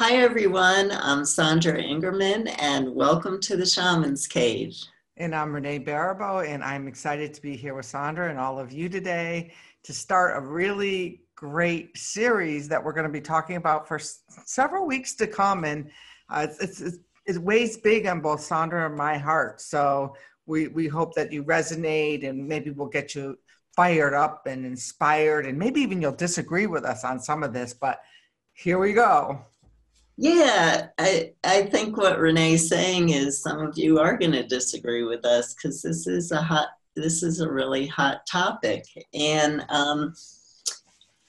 Hi, everyone. I'm Sandra Ingerman, and welcome to the Shamans Cave. And I'm Renee Baribeau, and I'm excited to be here with Sandra and all of you today to start a really great series that we're going to be talking about for several weeks to come. And it weighs big on both Sandra and my heart. So we hope that you resonate, and maybe we'll get you fired up and inspired, and maybe even you'll disagree with us on some of this, but here we go. Yeah, I think what Renee's saying is some of you are going to disagree with us because this is a really hot topic. And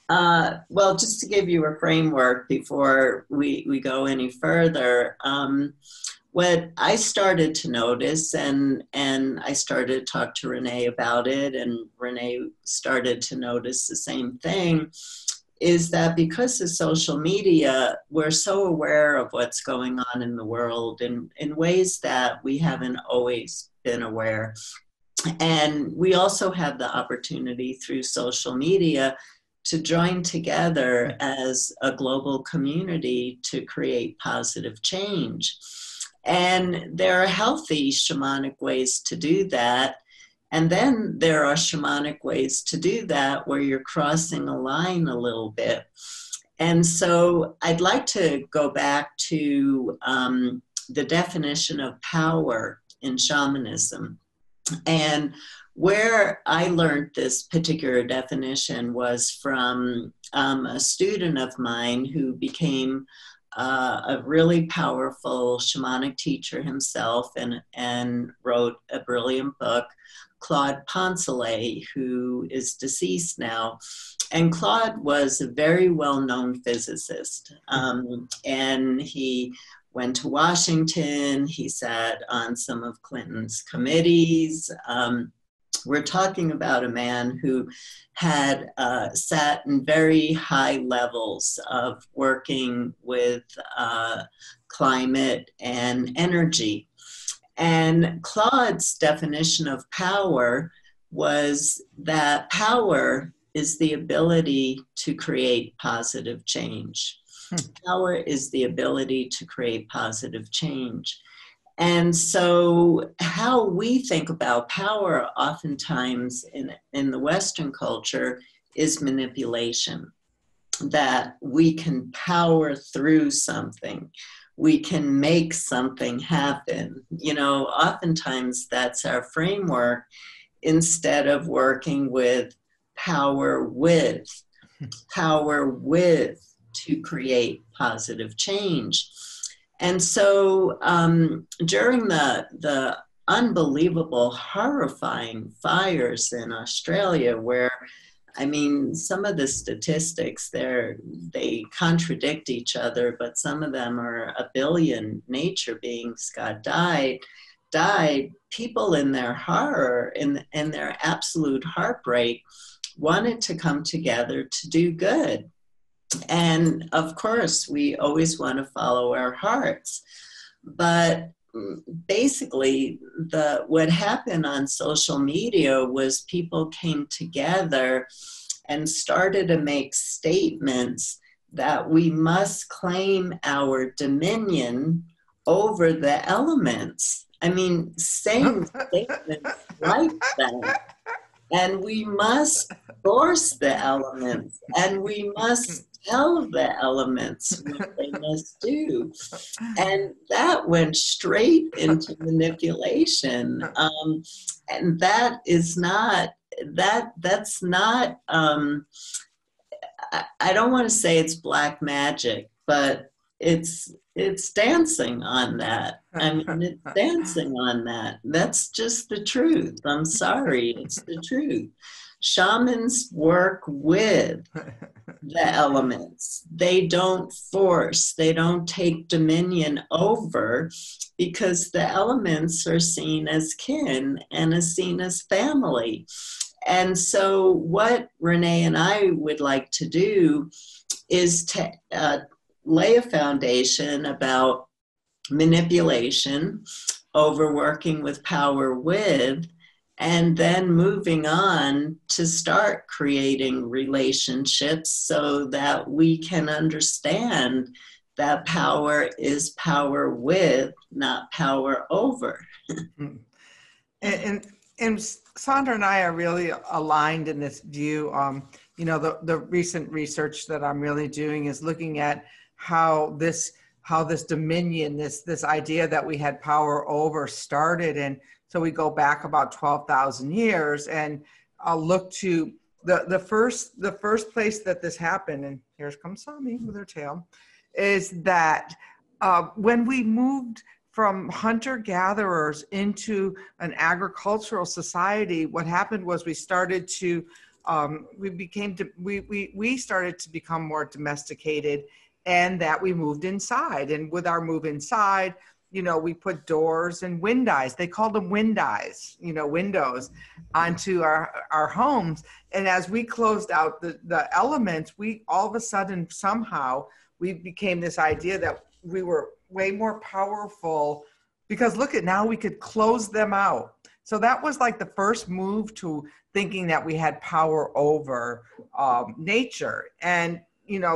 well, just to give you a framework before we go any further, what I started to notice, and I started to talk to Renee about it, and Renee started to notice the same thing, is that because of social media, we're so aware of what's going on in the world in ways that we haven't always been aware. And we also have the opportunity through social media to join together as a global community to create positive change. And there are healthy shamanic ways to do that. And then there are shamanic ways to do that where you're crossing a line a little bit. And so I'd like to go back to the definition of power in shamanism. And where I learned this particular definition was from a student of mine who became a really powerful shamanic teacher himself and wrote a brilliant book, Claude Poncelet, who is deceased now. And Claude was a very well-known physicist. And he went to Washington. He sat on some of Clinton's committees. We're talking about a man who had sat in very high levels of working with climate and energy. And Claude's definition of power was that power is the ability to create positive change. Power is the ability to create positive change. And so how we think about power oftentimes in the Western culture is manipulation, that we can power through something. We can make something happen. You know, oftentimes that's our framework instead of working with power to create positive change. And so during the unbelievable, horrifying fires in Australia, where, I mean, some of the statistics there, they contradict each other, but some of them are 1 billion nature beings died, people in their horror, in their absolute heartbreak, wanted to come together to do good. And of course, we always want to follow our hearts. But basically, what happened on social media was people came together and started to make statements that we must claim our dominion over the elements. I mean, saying statements like that. And we must force the elements, and we must tell the elements what they must do. And that went straight into manipulation. And that is not, that's not, I don't want to say it's black magic, but it's dancing on that. I mean, it's dancing on that. That's just the truth. I'm sorry, it's the truth. Shamans work with the elements. They don't force, they don't take dominion over, because the elements are seen as kin and are seen as family. And so what Renee and I would like to do is to lay a foundation about manipulation, over working with power with, and then moving on to start creating relationships so that we can understand that power is power with, not power over. And Sandra and I are really aligned in this view. The recent research that I'm really doing is looking at how this dominion, this idea that we had power over started. And so we go back about 12,000 years, and I'll look to the first place that this happened, and here comes Sami with her tail, is that when we moved from hunter-gatherers into an agricultural society, what happened was we started to we started to become more domesticated, and that we moved inside. And with our move inside, we put doors and wind eyes. They called them wind eyes, windows onto our homes. And as we closed out the elements, we all of a sudden somehow we became this idea that we were way more powerful, because look at now we could close them out. So that was like the first move to thinking that we had power over nature. And,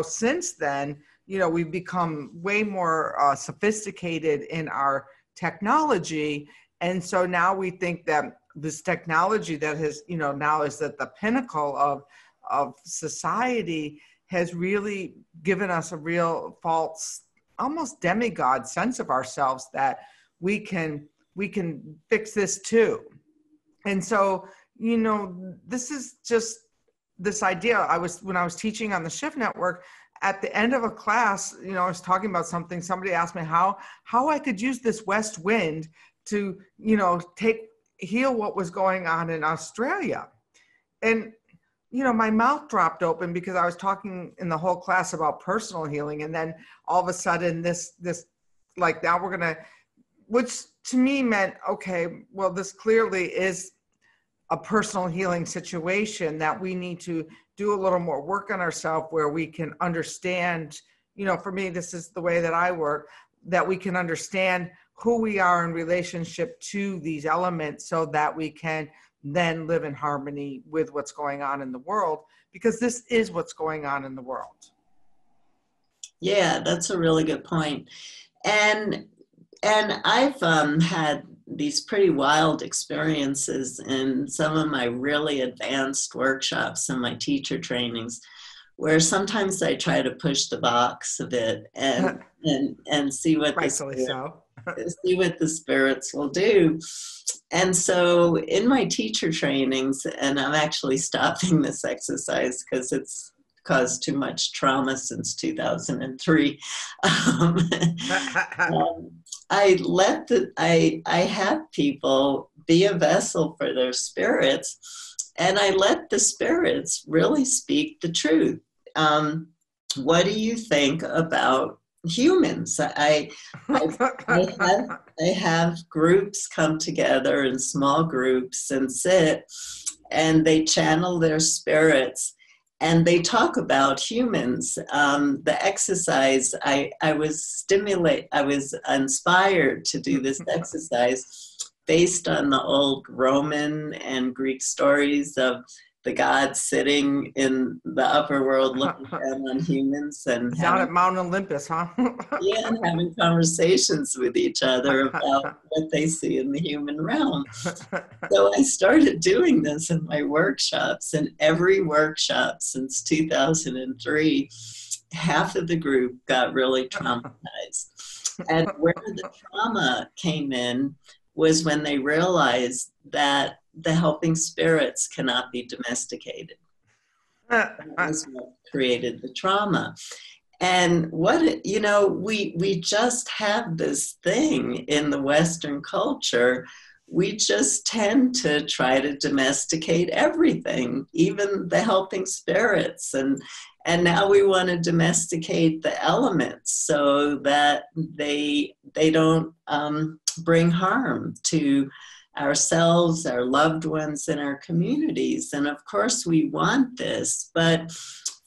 since then, we've become way more sophisticated in our technology. And so now we think that this technology that has, now is at the pinnacle of society, has really given us a real false, almost demigod sense of ourselves, that we can fix this too. And so, this is just this idea. When I was teaching on the Shift Network, at the end of a class, I was talking about something. Somebody asked me how I could use this west wind to, heal what was going on in Australia. And, my mouth dropped open, because I was talking in the whole class about personal healing. And then all of a sudden this, like, now we're going to, which to me meant, okay, well, this clearly is a personal healing situation that we need to do a little more work on ourselves, where we can understand, for me, this is the way that I work, that we can understand who we are in relationship to these elements, so that we can then live in harmony with what's going on in the world, because this is what's going on in the world. Yeah, that's a really good point. And I've had these pretty wild experiences in some of my really advanced workshops and my teacher trainings, where sometimes I try to push the box a bit and see what see what the spirits will do. And so in my teacher trainings, and I'm actually stopping this exercise because it's caused too much trauma since 2003. I have people be a vessel for their spirits, and I let the spirits really speak the truth. What do you think about humans? I have groups come together in small groups and sit, and they channel their spirits, and they talk about humans. The exercise, I was inspired to do this exercise based on the old Roman and Greek stories of the gods sitting in the upper world looking down on humans and down at Mount Olympus, huh? Yeah, and having conversations with each other about what they see in the human realm. So I started doing this in my workshops, and every workshop since 2003, half of the group got really traumatized. And where the trauma came in was when they realized that the helping spirits cannot be domesticated. That was what created the trauma. And we just have this thing in the Western culture. We just tend to try to domesticate everything, even the helping spirits. And now we want to domesticate the elements so that they don't bring harm to ourselves, our loved ones, and our communities. And of course we want this, but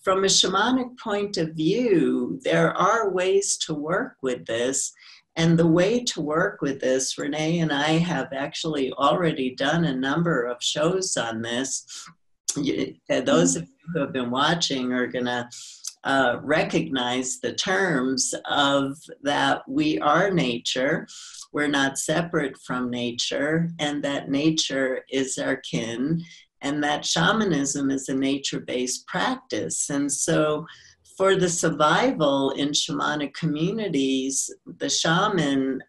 from a shamanic point of view, there are ways to work with this. And the way to work with this, Renee and I have actually already done a number of shows on this. Those of you who have been watching are going to recognize the terms of that we are nature, we're not separate from nature, and that nature is our kin, and that shamanism is a nature-based practice. And so for the survival in shamanic communities, the shaman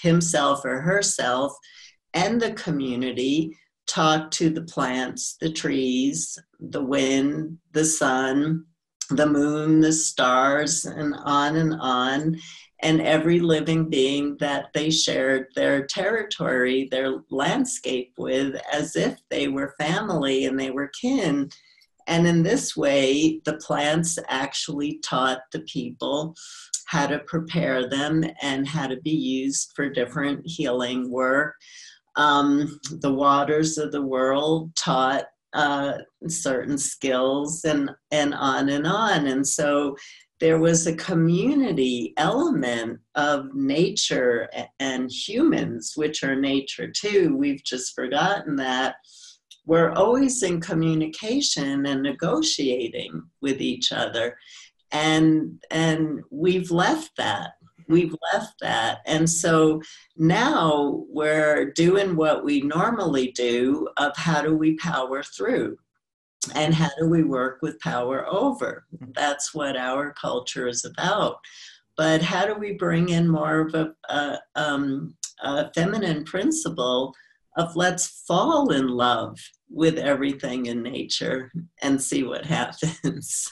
himself or herself and the community talk to the plants, the trees, the wind, the sun, the moon, the stars, and on, and every living being that they shared their territory, their landscape with, as if they were family and they were kin. And in this way, the plants actually taught the people how to prepare them and how to be used for different healing work. The waters of the world taught certain skills and on and on. And so there was a community element of nature and humans, which are nature too. We've just forgotten that. We're always in communication and negotiating with each other. And we've left that. We've left that. And so now we're doing what we normally do of how do we power through and how do we work with power over. That's what our culture is about. But how do we bring in more of a feminine principle of let's fall in love with everything in nature and see what happens.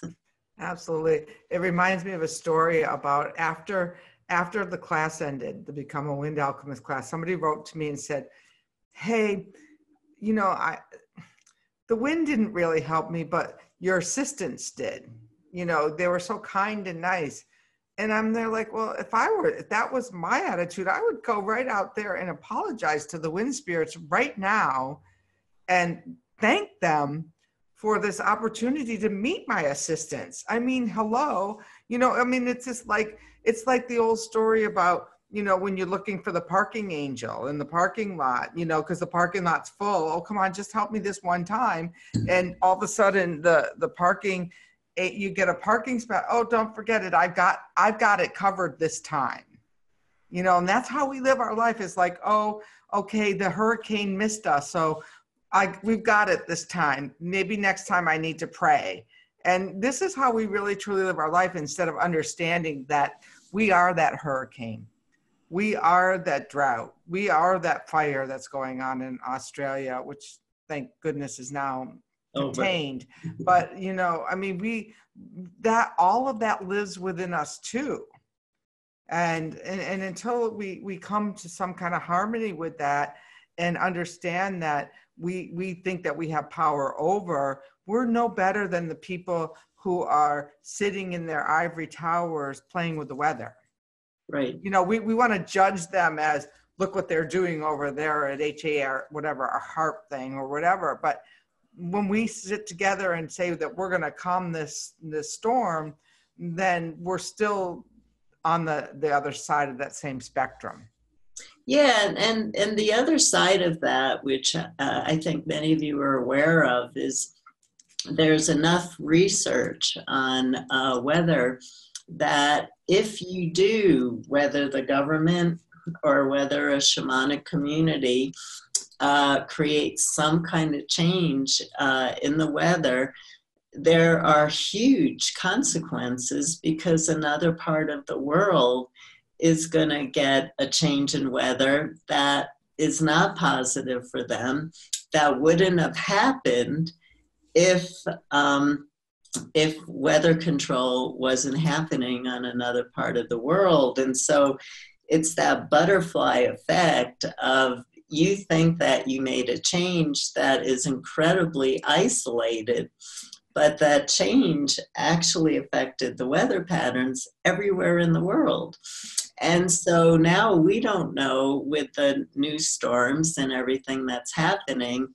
Absolutely. It reminds me of a story about after the class ended, the Become a Wind Alchemist class, somebody wrote to me and said, hey, you know, the wind didn't really help me, but your assistants did. You know, they were so kind and nice. And I'm there like, well, if that was my attitude, I would go right out there and apologize to the wind spirits right now and thank them for this opportunity to meet my assistants. I mean, hello, you know, I mean, it's like the old story about, you know, when you're looking for the parking angel in the parking lot, you know, because the parking lot's full. Oh, come on, just help me this one time. And all of a sudden the parking, you get a parking spot. Oh, don't forget it. I've got it covered this time. You know, and that's how we live our life. Is like, oh, okay, the hurricane missed us. So we've got it this time. Maybe next time I need to pray. And this is how we really truly live our life, instead of understanding that we are that hurricane. We are that drought. We are that fire that's going on in Australia, which thank goodness is now contained. But, you know, I mean, all of that lives within us too. And until we come to some kind of harmony with that and understand that we think that we have power over, we're no better than the people who are sitting in their ivory towers playing with the weather. Right. You know, we want to judge them as, look what they're doing over there at HAR, whatever, a harp thing or whatever. But when we sit together and say that we're going to calm this storm, then we're still on the other side of that same spectrum. Yeah, and the other side of that, which I think many of you are aware of, is there's enough research on weather that if you do, whether the government or whether a shamanic community creates some kind of change in the weather, there are huge consequences, because another part of the world is going to get a change in weather that is not positive for them, that wouldn't have happened if weather control wasn't happening on another part of the world. And so it's that butterfly effect of, you think that you made a change that is incredibly isolated, but that change actually affected the weather patterns everywhere in the world. And so now we don't know, with the new storms and everything that's happening,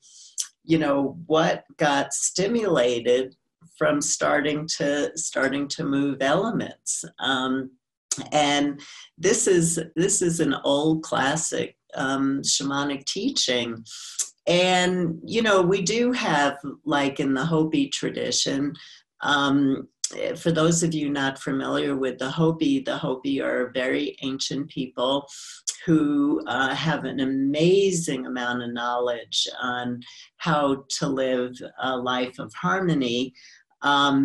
you know, what got stimulated from starting to move elements. And this is an old classic shamanic teaching. And, you know, we do have, like in the Hopi tradition, for those of you not familiar with the Hopi are a very ancient people who have an amazing amount of knowledge on how to live a life of harmony.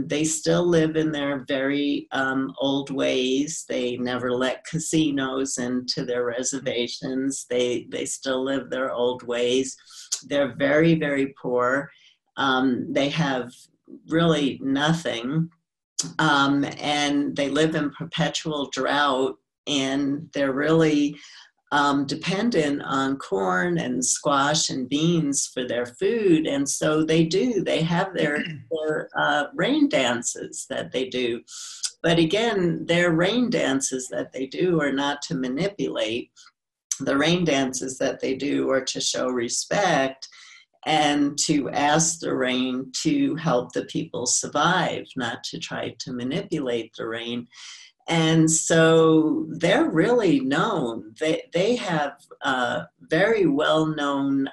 They still live in their very old ways. They never let casinos into their reservations. They still live their old ways. They're very, very poor. They have really nothing. And they live in perpetual drought, and they're really dependent on corn and squash and beans for their food. And so they have their rain dances that they do. But again, their rain dances that they do are not to manipulate. The rain dances that they do are to show respect and to ask the rain to help the people survive, not to try to manipulate the rain. And so they're really known. They have very well-known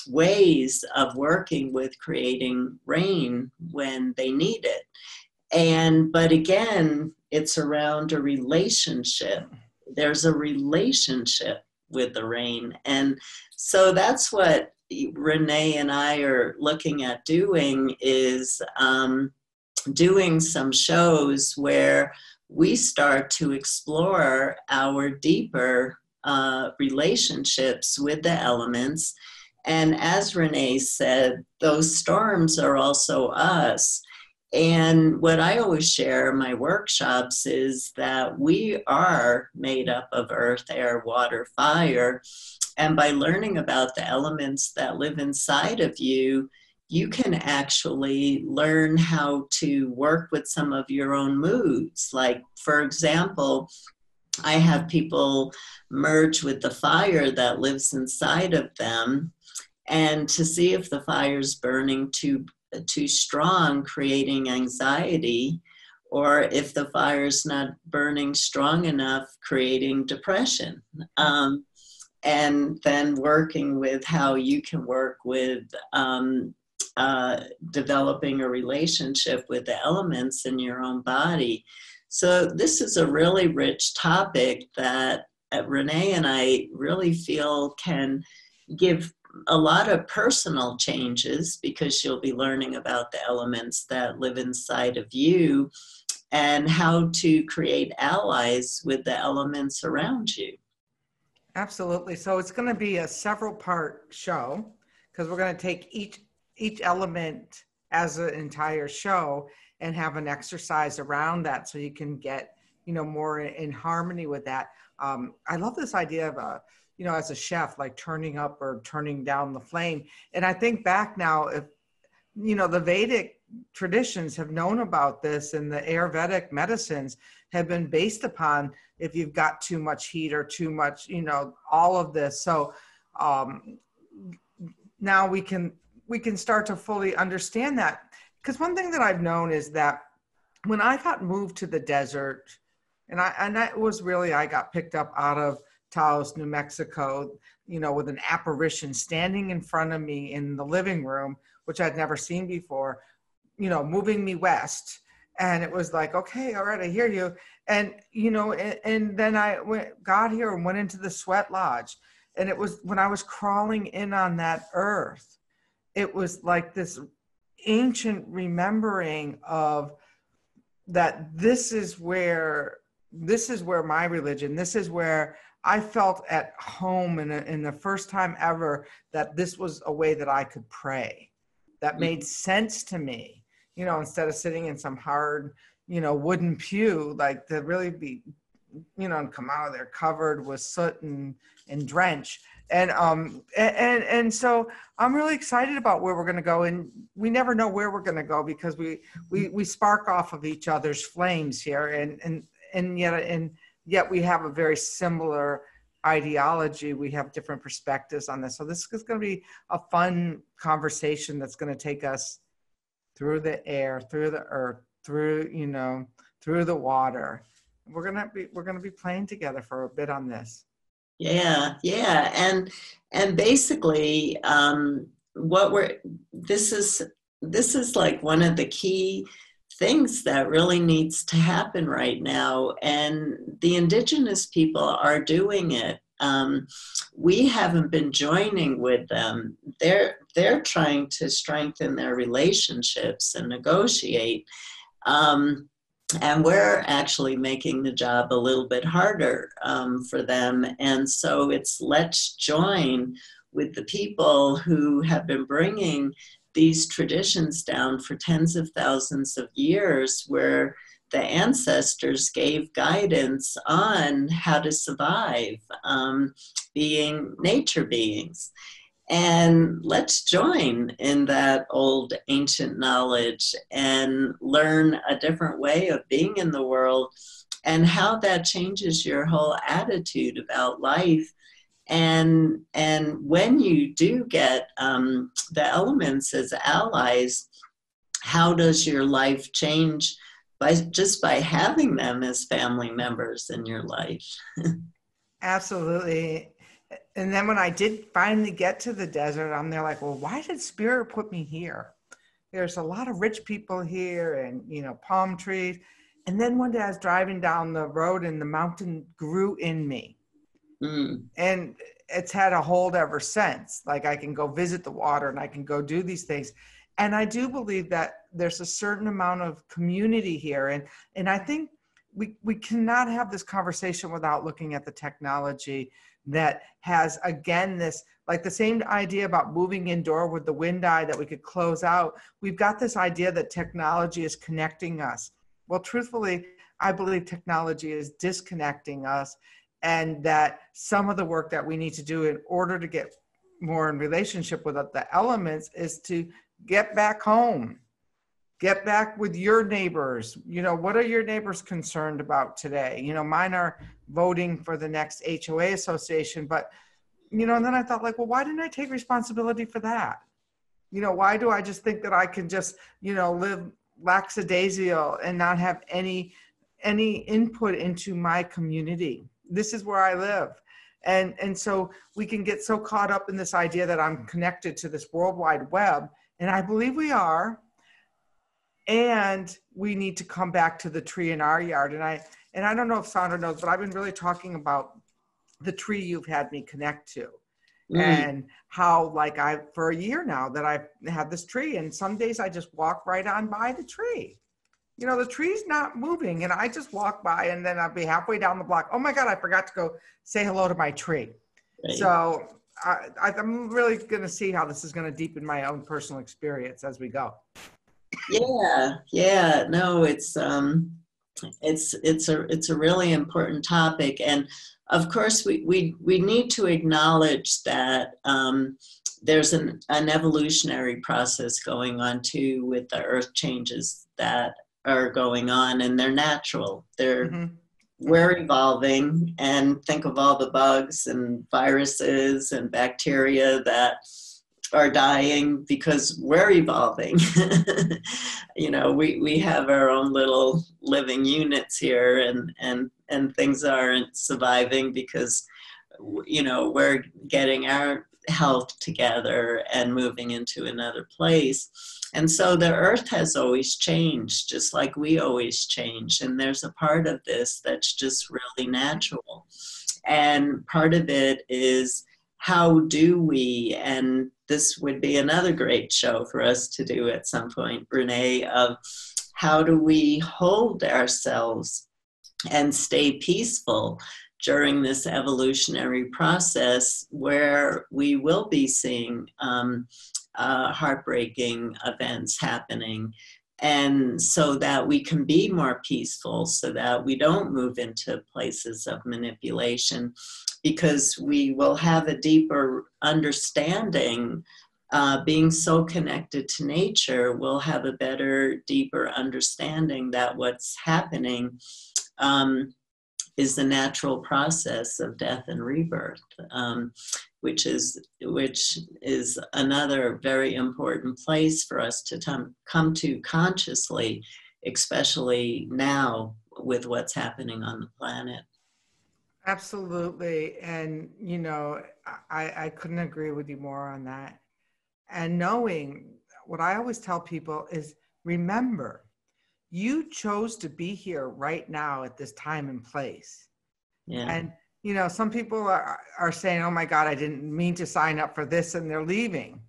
ways of working with creating rain when they need it. But again, it's around a relationship. There's a relationship with the rain. And so that's what Renee and I are looking at doing, is doing some shows where we start to explore our deeper relationships with the elements. And as Renee said, those storms are also us. And what I always share in my workshops is that we are made up of earth, air, water, fire. And by learning about the elements that live inside of you, you can actually learn how to work with some of your own moods. Like, for example, I have people merge with the fire that lives inside of them, and to see if the fire's burning too strong, creating anxiety, or if the fire's not burning strong enough, creating depression. And then working with how you can work with developing a relationship with the elements in your own body. So this is a really rich topic that Renee and I really feel can give a lot of personal changes, because you'll be learning about the elements that live inside of you and how to create allies with the elements around you. Absolutely. So it's going to be a several-part show, because we're going to take each element as an entire show and have an exercise around that, so you can get, more in harmony with that. I love this idea of as a chef, like turning up or turning down the flame. And I think back now, if the Vedic traditions have known about this, and the Ayurvedic medicines have been based upon if you've got too much heat or too much, all of this. So now we can start to fully understand that. Because one thing that I've known is that when I got moved to the desert, and I got picked up out of Taos, New Mexico, with an apparition standing in front of me in the living room, which I'd never seen before, moving me west. And it was like, okay, all right, I hear you. And, and then I got here and went into the sweat lodge. And it was when I was crawling in on that earth, it was like this ancient remembering of that this is where my religion, this is where I felt at home in the first time ever that this was a way that I could pray. That made sense to me, instead of sitting in some hard, wooden pew, like to really be, and come out of there covered with soot and drench. And so I'm really excited about where we're going to go. And we never know where we're going to go, because we spark off of each other's flames here. And yet we have a very similar ideology. We have different perspectives on this. So this is going to be a fun conversation that's going to take us through the air, through the earth, through the water. We're going to be playing together for a bit on this. Yeah. And basically this is like one of the key things that really needs to happen right now, and the indigenous people are doing it. We haven't been joining with them. They're trying to strengthen their relationships and negotiate. And we're actually making the job a little bit harder for them. And so it's let's join with the people who have been bringing these traditions down for tens of thousands of years, where the ancestors gave guidance on how to survive, being nature beings. And let's join in that old ancient knowledge and learn a different way of being in the world, and how that changes your whole attitude about life. And when you do get the elements as allies, how does your life change by having them as family members in your life? Absolutely. And then when I did finally get to the desert, I'm there like, well, why did Spirit put me here? There's a lot of rich people here and, you know, palm trees. And then one day I was driving down the road and the mountain grew in me. And it's had a hold ever since. Like, I can go visit the water and I can go do these things. And I do believe that there's a certain amount of community here. And I think we cannot have this conversation without looking at the technology that has, again, this, like the same idea about moving indoor with the wind eye that we could close out. We've got this idea that technology is connecting us. Well, truthfully, I believe technology is disconnecting us, and that some of the work that we need to do in order to get more in relationship with the elements is to get back home, get back with your neighbors. You know, what are your neighbors concerned about today? You know, mine are voting for the next HOA association, but, you know, and then I thought, like, well, why didn't I take responsibility for that? You know, why do I just think that I can just, you know, live lackadaisical and not have any input into my community? This is where I live. And so we can get so caught up in this idea that I'm connected to this World Wide Web. And I believe we are. And we need to come back to the tree in our yard. And I don't know if Sandra knows, but I've been really talking about the tree you've had me connect to. And how, like, for a year now that I've had this tree, and some days I just walk right on by the tree. You know, the tree's not moving, and I just walk by, and then I'll be halfway down the block. Oh my God, I forgot to go say hello to my tree. Right. So I'm really going to see how this is going to deepen my own personal experience as we go. Yeah. No, it's a really important topic, and of course we need to acknowledge that there's an evolutionary process going on too, with the earth changes that are going on, and they're natural. We're evolving, and think of all the bugs and viruses and bacteria that are dying because we're evolving. You know, we have our own little living units here, and things aren't surviving because, you know, we're getting our health together and moving into another place. And so the earth has always changed, just like we always change. And there's a part of this that's just really natural. And part of it is, how do we, and this would be another great show for us to do at some point, Renee, of how do we hold ourselves and stay peaceful during this evolutionary process where we will be seeing heartbreaking events happening, and so that we can be more peaceful, so that we don't move into places of manipulation, because we will have a deeper understanding. Being so connected to nature, we'll have a better, deeper understanding that what's happening is the natural process of death and rebirth, which is another very important place for us to come to consciously, especially now with what's happening on the planet. Absolutely. And, you know, I couldn't agree with you more on that. And knowing, what I always tell people is, remember, you chose to be here right now at this time and place. Yeah. And, you know, some people are saying, oh my God, I didn't mean to sign up for this, and they're leaving.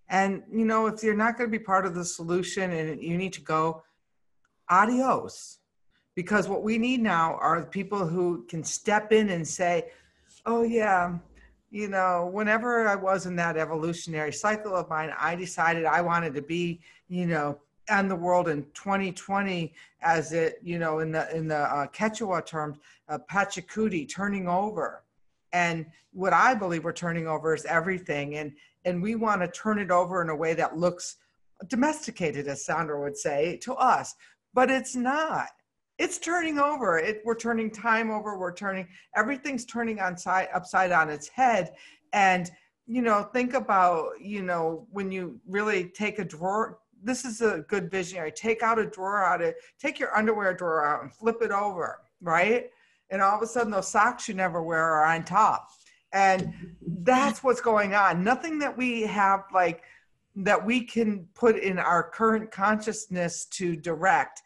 And, you know, if you're not going to be part of the solution and you need to go, adios. Because what we need now are people who can step in and say, oh yeah, you know, whenever I was in that evolutionary cycle of mine, I decided I wanted to be, you know, on the world in 2020, as it, you know, in the Quechua terms, Pachacuti, turning over. And what I believe we're turning over is everything. And we want to turn it over in a way that looks domesticated, as Sandra would say, to us. But it's not. It's turning over. We're turning time over. Everything's turning upside on its head. And, you know, think about, you know, when you really take a drawer, this is a good visionary. Take out a drawer take your underwear drawer out and flip it over, right? And all of a sudden those socks you never wear are on top. And that's what's going on. Nothing that we have, like, that we can put in our current consciousness to direct.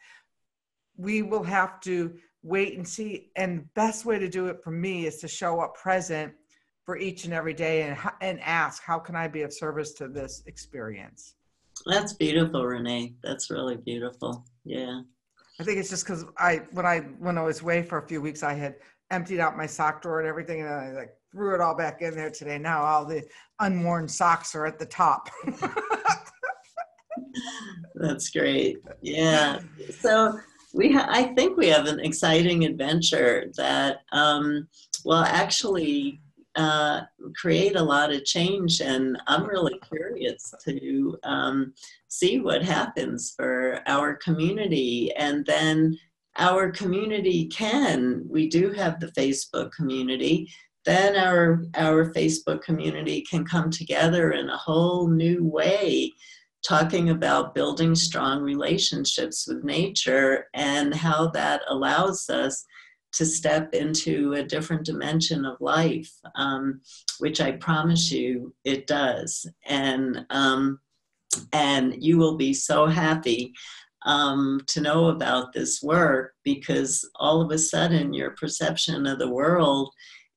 We will have to wait and see. And the best way to do it for me is to show up present for each and every day and ask, how can I be of service to this experience? That's beautiful, Renee. That's really beautiful. Yeah. I think it's just because when I was away for a few weeks, I had emptied out my sock drawer and everything, and I like threw it all back in there today. Now all the unworn socks are at the top. That's great. Yeah. So I think we have an exciting adventure that will actually create a lot of change, and I'm really curious to see what happens for our community. And then our community we do have the Facebook community, then our Facebook community can come together in a whole new way, talking about building strong relationships with nature and how that allows us to step into a different dimension of life, which I promise you it does. And you will be so happy to know about this work, because all of a sudden your perception of the world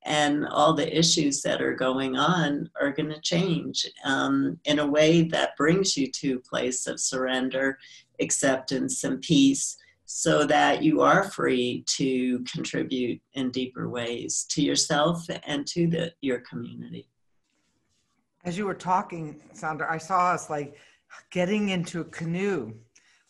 and all the issues that are going on are going to change in a way that brings you to a place of surrender, acceptance, and peace, so that you are free to contribute in deeper ways to yourself and to your community. As you were talking, Sandra, I saw us like getting into a canoe.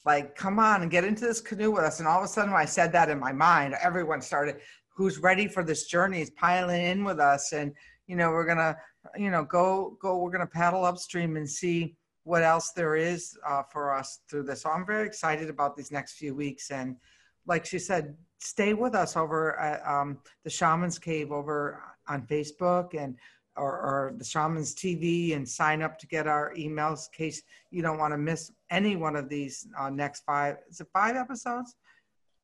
Like, come on and get into this canoe with us. And all of a sudden, when I said that in my mind, everyone started, who's ready for this journey, is piling in with us. And, you know, we're going to, you know, we're going to paddle upstream and see what else there is for us through this. So I'm very excited about these next few weeks. And like she said, stay with us over at the Shamans Cave over on Facebook or the Shamans TV, and sign up to get our emails in case you don't want to miss any one of these next 5 episodes?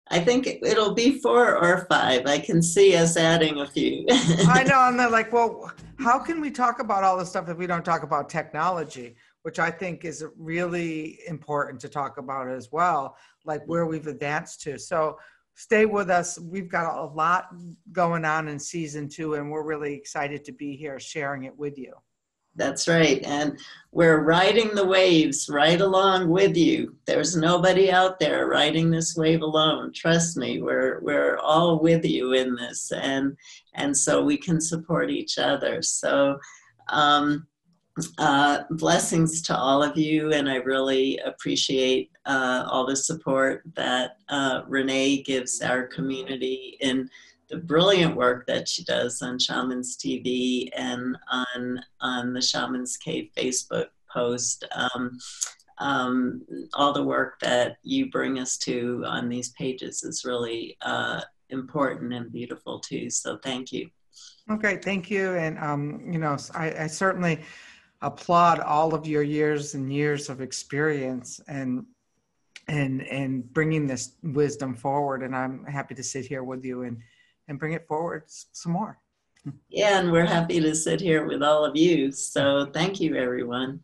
I think it'll be 4 or 5. I can see us adding a few. I know, and they're like, well, how can we talk about all this stuff if we don't talk about technology, which I think is really important to talk about as well, like where we've advanced to. So stay with us. We've got a lot going on in season 2, and we're really excited to be here sharing it with you. That's right. And we're riding the waves right along with you. There's nobody out there riding this wave alone. Trust me, we're all with you in this. And so we can support each other. So blessings to all of you. And I really appreciate all the support that Renee gives our community in the brilliant work that she does on Shamans TV and on the Shamans Cave Facebook post. All the work that you bring us to on these pages is really important and beautiful too. So thank you. Okay, thank you. And you know, I certainly applaud all of your years and years of experience and bringing this wisdom forward. And I'm happy to sit here with you and bring it forward some more. Yeah, and we're happy to sit here with all of you. So thank you, everyone.